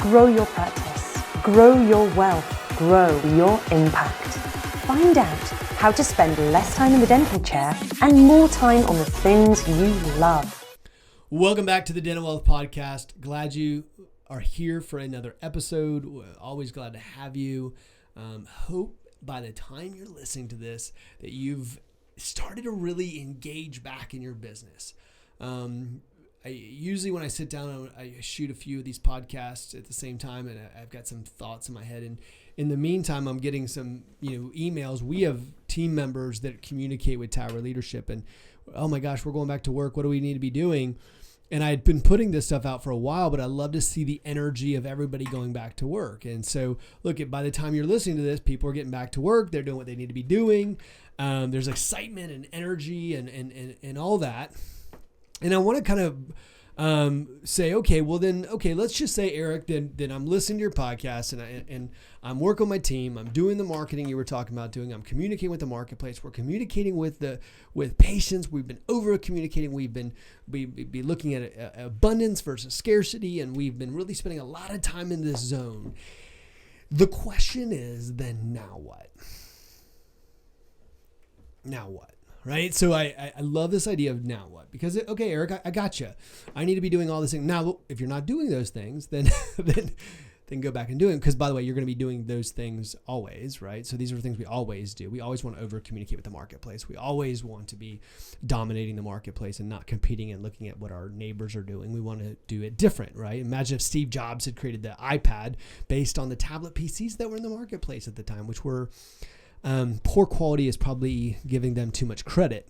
Grow your practice, grow your wealth, grow your impact. Find out how to spend less time in the dental chair and more time on the things you love. Welcome back to the Dental Wealth Podcast. Glad you are here for another episode. Always glad to have you. Hope by the time you're listening to this that you've started to really engage back in your business. Usually when I sit down, I shoot a few of these podcasts at the same time, and I've got some thoughts in my head. And in the meantime, I'm getting some, emails. We have team members that communicate with Tower Leadership, and oh my gosh, we're going back to work. What do we need to be doing? And I had been putting this stuff out for a while, but I love to see the energy of everybody going back to work. And so, look, by the time you're listening to this, people are getting back to work. They're doing what they need to be doing. There's excitement and energy and all that. And I want to kind of say, okay, let's just say, Eric, then I'm listening to your podcast and I'm working with my team. I'm doing the marketing you were talking about doing. I'm communicating with the marketplace. We're communicating with patients. We've been over communicating. We've been looking at abundance versus scarcity, and we've been really spending a lot of time in this zone. The question is, then now what? Now what? Right? So I love this idea of now what, because, okay, Eric, I got you. I need to be doing all this thing. Now, if you're not doing those things, then go back and do it. Because, by the way, you're going to be doing those things always, right? So these are things we always do. We always want to over communicate with the marketplace. We always want to be dominating the marketplace and not competing and looking at what our neighbors are doing. We want to do it different, right? Imagine if Steve Jobs had created the iPad based on the tablet PCs that were in the marketplace at the time, which were poor quality is probably giving them too much credit.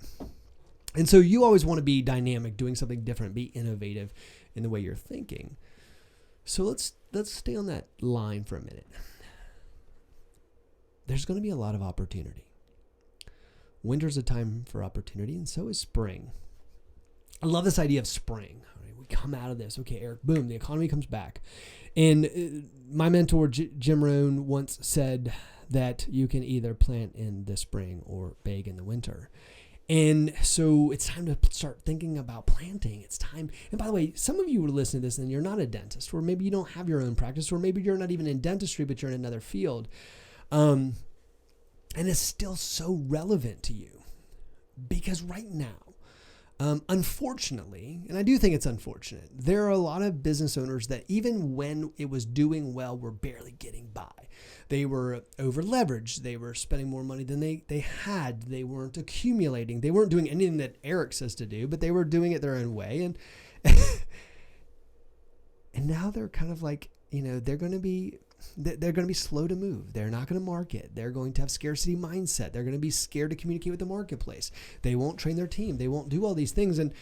And so you always want to be dynamic, doing something different, be innovative in the way you're thinking. So let's stay on that line for a minute. There's going to be a lot of opportunity. Winter's a time for opportunity, and so is spring. I love this idea of spring. Right, we come out of this. Okay, Eric, boom, the economy comes back. And my mentor, Jim Rohn, once said that you can either plant in the spring or bake in the winter. And so it's time to start thinking about planting. It's time. And by the way, some of you were listening to this and you're not a dentist, or maybe you don't have your own practice, or maybe you're not even in dentistry, but you're in another field. And it's still so relevant to you because right now, unfortunately, and I do think it's unfortunate, there are a lot of business owners that even when it was doing well, were barely getting by. They were over leveraged. They were spending more money than they had. They weren't accumulating. They weren't doing anything that Eric says to do, but they were doing it their own way. And and now they're kind of like, they're going to be slow to move. They're not going to market. They're going to have scarcity mindset. They're going to be scared to communicate with the marketplace. They won't train their team. They won't do all these things. And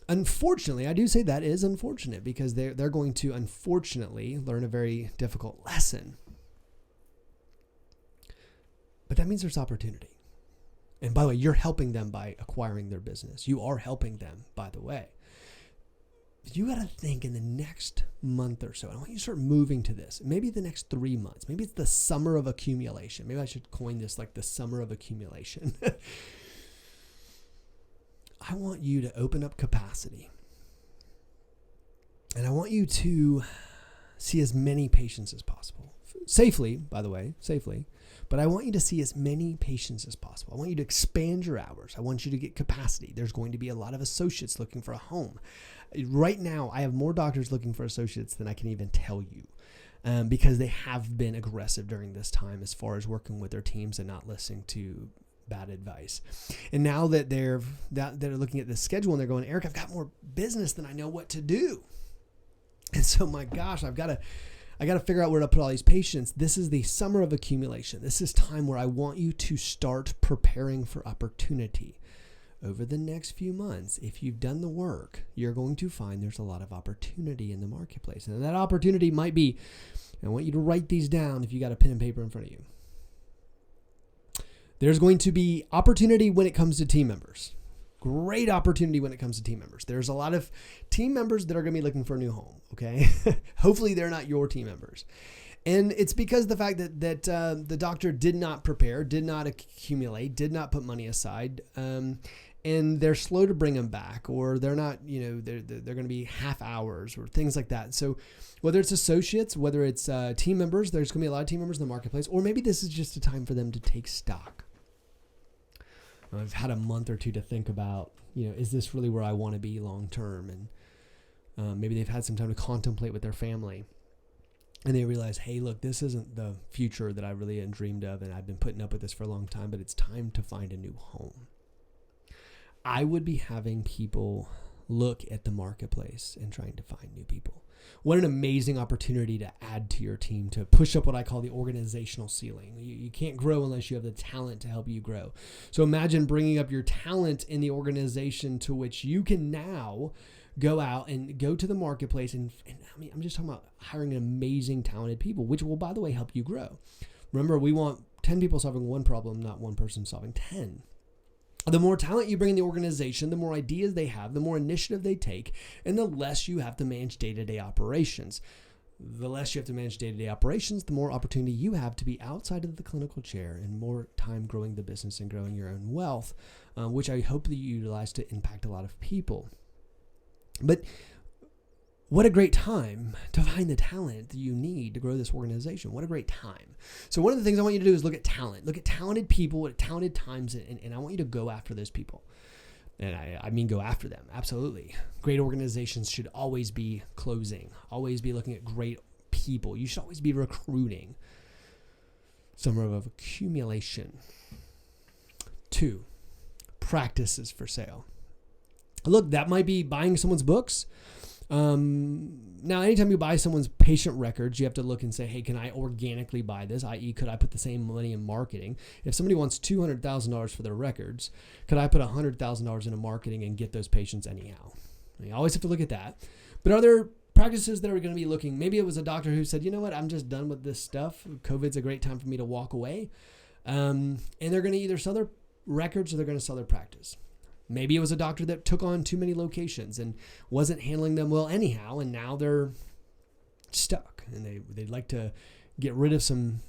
unfortunately, I do say that is unfortunate, because they're going to unfortunately learn a very difficult lesson. But that means there's opportunity. And by the way, you're helping them by acquiring their business. You are helping them, by the way. You got to think in the next month or so, I want you to start moving to this. Maybe the next 3 months. Maybe it's the summer of accumulation. Maybe I should coin this like the summer of accumulation. I want you to open up capacity. And I want you to see as many patients as possible. Safely, by the way, safely. But I want you to see as many patients as possible. I want you to expand your hours. I want you to get capacity. There's going to be a lot of associates looking for a home. Right now, I have more doctors looking for associates than I can even tell you, because they have been aggressive during this time as far as working with their teams and not listening to bad advice. And now that they're looking at the schedule and they're going, Eric, I've got more business than I know what to do. And so, my gosh, I got to figure out where to put all these patients. This is the summer of accumulation. This is time where I want you to start preparing for opportunity. Over the next few months, if you've done the work, you're going to find there's a lot of opportunity in the marketplace. And that opportunity might be, I want you to write these down if you got a pen and paper in front of you. There's going to be opportunity when it comes to team members. Great opportunity when it comes to team members. There's a lot of team members that are going to be looking for a new home, okay? Hopefully they're not your team members. And it's because the fact that the doctor did not prepare, did not accumulate, did not put money aside, and they're slow to bring them back, or they're not, they're going to be half hours or things like that. So whether it's associates, whether it's team members, there's going to be a lot of team members in the marketplace, or maybe this is just a time for them to take stock. I've had a month or two to think about, is this really where I want to be long term? And maybe they've had some time to contemplate with their family, and they realize, hey, look, this isn't the future that I really had dreamed of, and I've been putting up with this for a long time, but it's time to find a new home. I would be having people look at the marketplace and trying to find new people. What an amazing opportunity to add to your team, to push up what I call the organizational ceiling. You can't grow unless you have the talent to help you grow. So imagine bringing up your talent in the organization to which you can now go out and go to the marketplace. And I mean, I'm just talking about hiring amazing, talented people, which will, by the way, help you grow. Remember, we want 10 people solving one problem, not one person solving 10. The more talent you bring in the organization, the more ideas they have, the more initiative they take, and the less you have to manage day-to-day operations. The less you have to manage day-to-day operations, the more opportunity you have to be outside of the clinical chair and more time growing the business and growing your own wealth, which I hope that you utilize to impact a lot of people. But what a great time to find the talent that you need to grow this organization. What a great time. So one of the things I want you to do is look at talent. Look at talented people at talented times, and I want you to go after those people. And I mean go after them, absolutely. Great organizations should always be closing, always be looking at great people. You should always be recruiting. Summer of accumulation. 2, practices for sale. Look, that might be buying someone's books. Now, anytime you buy someone's patient records, you have to look and say, hey, can I organically buy this? I.e., could I put the same money in marketing? If somebody wants $200,000 for their records, could I put $100,000 into marketing and get those patients anyhow? You always have to look at that. But are there practices that are going to be looking, maybe it was a doctor who said, you know what, I'm just done with this stuff. COVID's a great time for me to walk away. And they're going to either sell their records or they're going to sell their practice. Maybe it was a doctor that took on too many locations and wasn't handling them well anyhow, and now they're stuck, and they'd like to get rid of some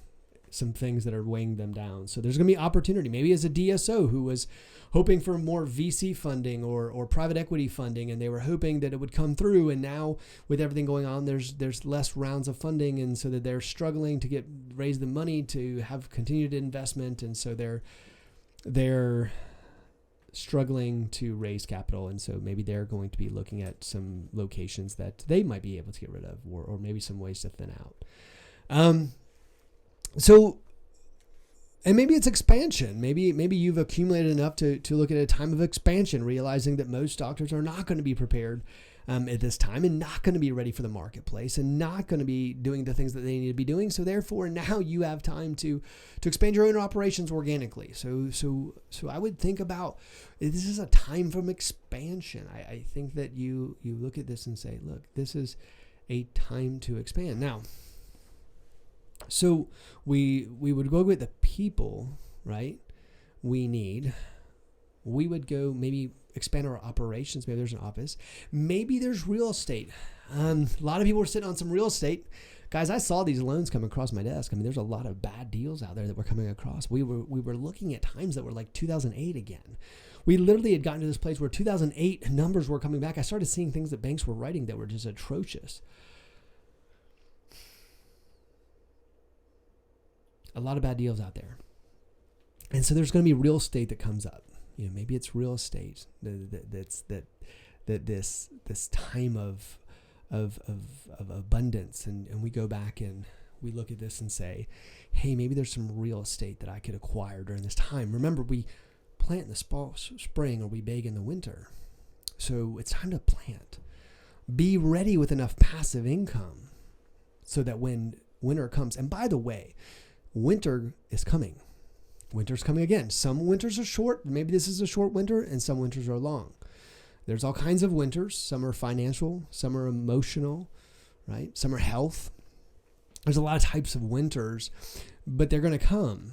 things that are weighing them down. So there's going to be opportunity. Maybe as a DSO who was hoping for more VC funding or private equity funding, and they were hoping that it would come through, and now with everything going on, there's less rounds of funding, and so that they're struggling to raise the money to have continued investment, and so they're struggling to raise capital, and so maybe they're going to be looking at some locations that they might be able to get rid of, or maybe some ways to thin out. And maybe it's expansion. Maybe you've accumulated enough to look at a time of expansion, realizing that most doctors are not going to be prepared at this time, and not going to be ready for the marketplace, and not going to be doing the things that they need to be doing. So therefore, now you have time to expand your own operations organically. So I would think about, this is a time from expansion. I think that you look at this and say, look, this is a time to expand. Now, so we would go with the people, right? We would go maybe expand our operations. Maybe there's an office. Maybe there's real estate. A lot of people are sitting on some real estate. Guys, I saw these loans come across my desk. I mean, there's a lot of bad deals out there that we're coming across. We were looking at times that were like 2008 again. We literally had gotten to this place where 2008 numbers were coming back. I started seeing things that banks were writing that were just atrocious. A lot of bad deals out there. And so there's going to be real estate that comes up. Maybe it's real estate that's this time of abundance, and we go back and we look at this and say, hey, maybe there's some real estate that I could acquire during this time. Remember, we plant in the spring, or we bake in the winter. So it's time to plant. Be ready with enough passive income so that when winter comes, and by the way, winter is coming. Winter's coming again. Some winters are short. Maybe this is a short winter, and some winters are long. There's all kinds of winters. Some are financial, some are emotional, right? Some are health. There's a lot of types of winters, but they're going to come.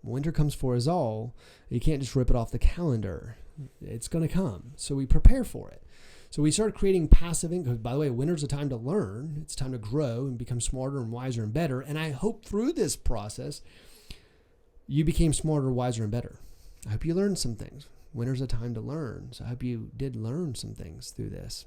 Winter comes for us all. You can't just rip it off the calendar. It's going to come. So we prepare for it. So we start creating passive income. By the way, winter's a time to learn. It's time to grow and become smarter and wiser and better. And I hope through this process, you became smarter, wiser, and better. I hope you learned some things. Winter's a time to learn. So I hope you did learn some things through this.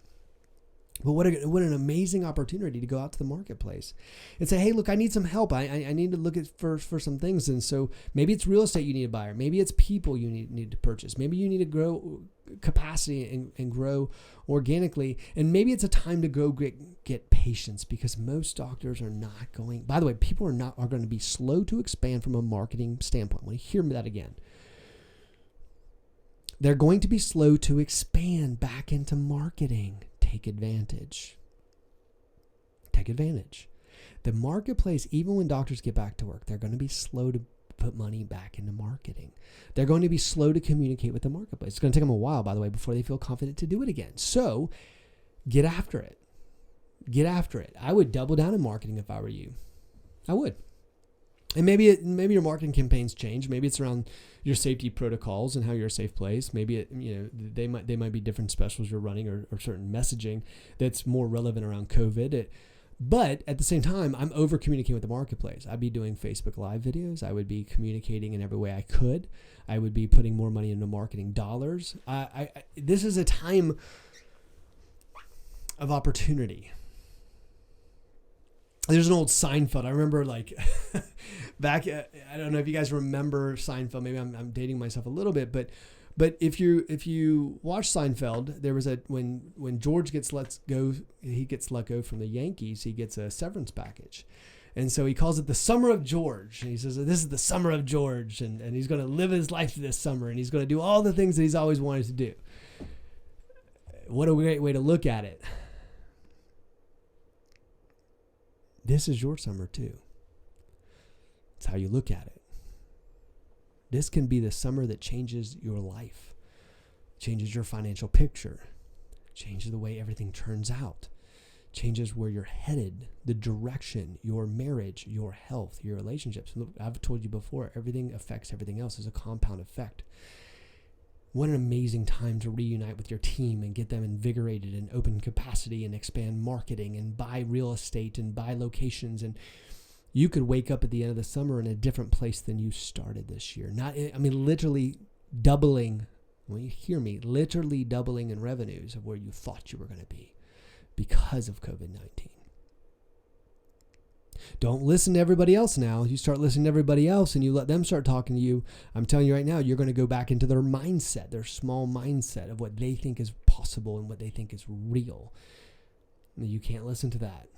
But what an amazing opportunity to go out to the marketplace and say, hey, look, I need some help. I need to look at for some things. And so maybe it's real estate you need to buy, or maybe it's people you need to purchase. Maybe you need to grow capacity and grow organically. And maybe it's a time to go get patience, because most doctors are not going. By the way, people are going to be slow to expand from a marketing standpoint. When you hear that again, they're going to be slow to expand back into marketing. Take advantage. Take advantage. The marketplace, even when doctors get back to work, they're going to be slow to put money back into marketing. They're going to be slow to communicate with the marketplace. It's going to take them a while, by the way, before they feel confident to do it again. So get after it. Get after it. I would double down in marketing if I were you. I would. And maybe your marketing campaigns change. Maybe it's around your safety protocols and how you're a safe place. Maybe they might be different specials you're running, or certain messaging that's more relevant around COVID. But at the same time, I'm over communicating with the marketplace. I'd be doing Facebook Live videos. I would be communicating in every way I could. I would be putting more money into marketing dollars. This is a time of opportunity. There's an old Seinfeld. I remember back, I don't know if you guys remember Seinfeld. Maybe I'm dating myself a little bit, but if you watch Seinfeld, there was when George gets let go from the Yankees, he gets a severance package. And so he calls it the summer of George. And he says, this is the summer of George. And he's going to live his life this summer. And he's going to do all the things that he's always wanted to do. What a great way to look at it. This is your summer too. It's how you look at it. This can be the summer that changes your life, changes your financial picture, changes the way everything turns out, changes where you're headed, the direction, your marriage, your health, your relationships. Look, I've told you before, everything affects everything else. It's a compound effect. What an amazing time to reunite with your team and get them invigorated and open capacity and expand marketing and buy real estate and buy locations. And you could wake up at the end of the summer in a different place than you started this year. Literally doubling, when you hear me, literally doubling in revenues of where you thought you were going to be because of COVID-19. Don't listen to everybody else now. You start listening to everybody else and you let them start talking to you. I'm telling you right now, you're going to go back into their mindset, their small mindset of what they think is possible and what they think is real. You can't listen to that.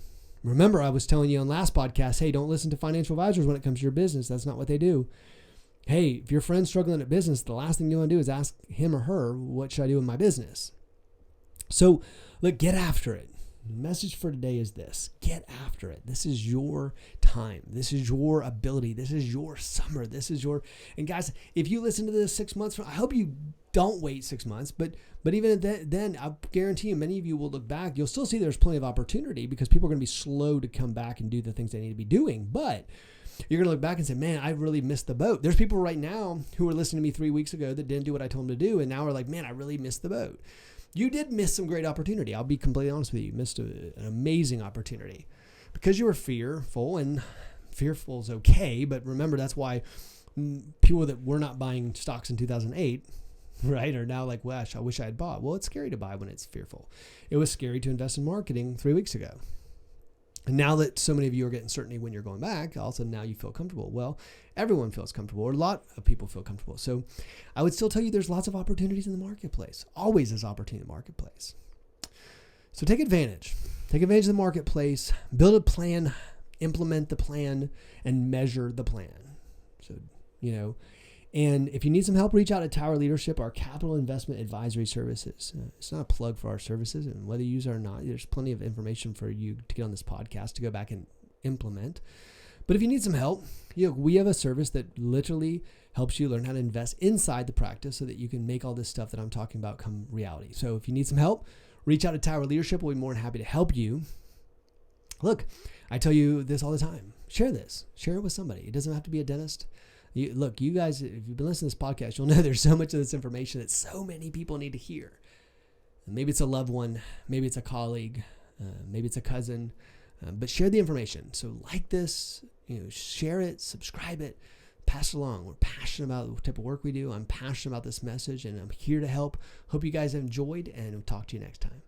Remember, I was telling you on last podcast, hey, don't listen to financial advisors when it comes to your business. That's not what they do. Hey, if your friend's struggling at business, the last thing you want to do is ask him or her, what should I do in my business? So, look, get after it. The message for today is this: get after it. This is your time. This is your ability. This is your summer. And guys, if you listen to this 6 months from, I hope you don't wait 6 months, but even then, I guarantee you, many of you will look back. You'll still see there's plenty of opportunity because people are going to be slow to come back and do the things they need to be doing. But you're going to look back and say, man, I really missed the boat. There's people right now who were listening to me 3 weeks ago that didn't do what I told them to do. And now are like, man, I really missed the boat. You did miss some great opportunity. I'll be completely honest with you. You missed an amazing opportunity because you were fearful, and fearful is okay. But remember, that's why people that were not buying stocks in 2008, right, are now like, gosh, I wish I had bought. Well, it's scary to buy when it's fearful. It was scary to invest in marketing 3 weeks ago. And now that so many of you are getting certainty when you're going back, also now you feel comfortable. Well, everyone feels comfortable, or a lot of people feel comfortable. So I would still tell you there's lots of opportunities in the marketplace. Always is opportunity in the marketplace. So take advantage. Take advantage of the marketplace. Build a plan, implement the plan, and measure the plan. So, and if you need some help, reach out to Tower Leadership, our capital investment advisory services. It's not a plug for our services, and whether you use it or not, there's plenty of information for you to get on this podcast to go back and implement. But if you need some help, we have a service that literally helps you learn how to invest inside the practice so that you can make all this stuff that I'm talking about come reality. So if you need some help, reach out to Tower Leadership. We'll be more than happy to help you. Look, I tell you this all the time. Share this. Share it with somebody. It doesn't have to be a dentist. You guys, if you've been listening to this podcast, you'll know there's so much of this information that so many people need to hear. Maybe it's a loved one. Maybe it's a colleague. Maybe it's a cousin. But share the information. So like this, share it, subscribe it, pass it along. We're passionate about the type of work we do. I'm passionate about this message, and I'm here to help. Hope you guys have enjoyed, and we'll talk to you next time.